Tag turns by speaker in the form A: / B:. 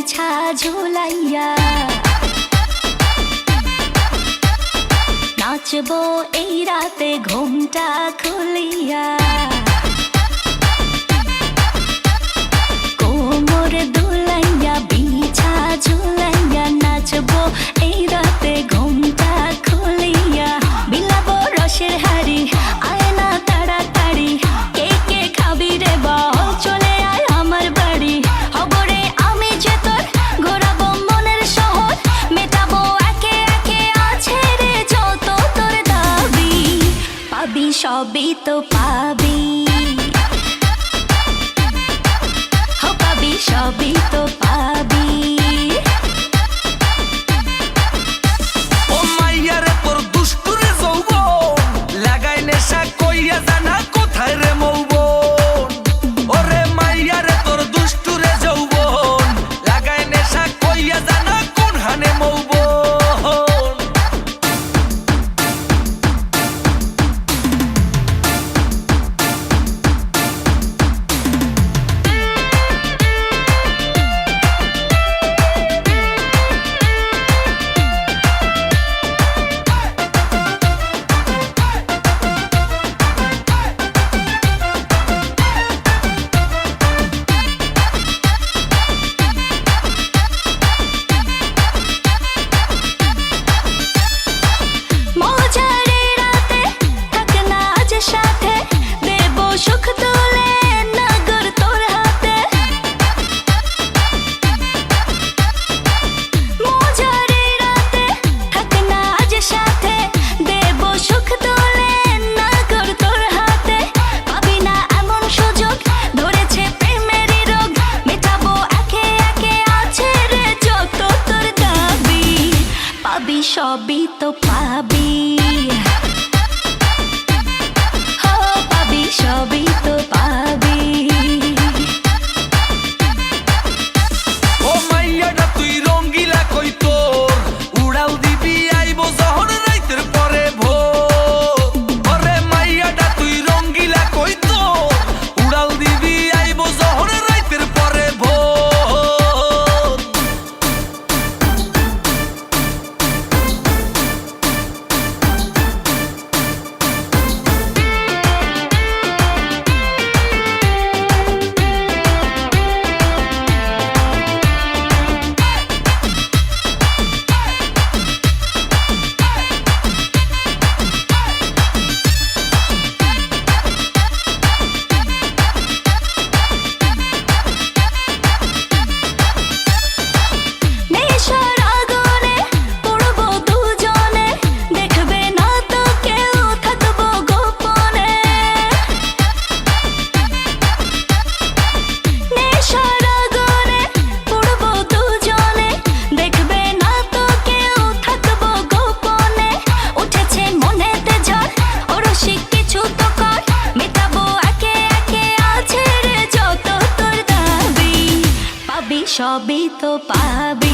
A: বিছা ঝুলাইয়া নাচবো এই রাতে ঘুমটা খুলিয়া কোমর দুলাইয়া বিছা ঝুলাইয়া নাচবো এই রাতে ঘুমটা খুলিয়া বিলাবো রসের হাড়ি আয় না তাড়াতাড়ি কে কে খাবি রে বল চলে আয় আমার বাড়ি হবরে আমি যে তোর ঘোরাবো মনের শহর মেটাবো একে একে আছে রে যত তোর দাবি পাবি সবই তো পাবি সবই তো পাবি
B: ও মাইয়ারে তোর দুষ্টুরে যৌবন লাগাই নেশা কইয়া জানা কোথায় রে মৌবন ওরে মাইয়ারে তোর দুষ্টুরে যৌবন লাগাই নেশা কইয়া জানা কোন হানে মৌবন
A: সবই তো পাবি হো পাবি সবই তো পাবি
B: ও মাইয়াটা তুই রঙ্গিলা কই তোর উড়াল দিবি আইবো যখন রাইতের পরে ভোর ওরে মাইয়াটা তুই রঙ্গিলা কই তোর উড়াল দিবি আইবো যখন রাইতের পরে ভোর
A: সবই তো পাবি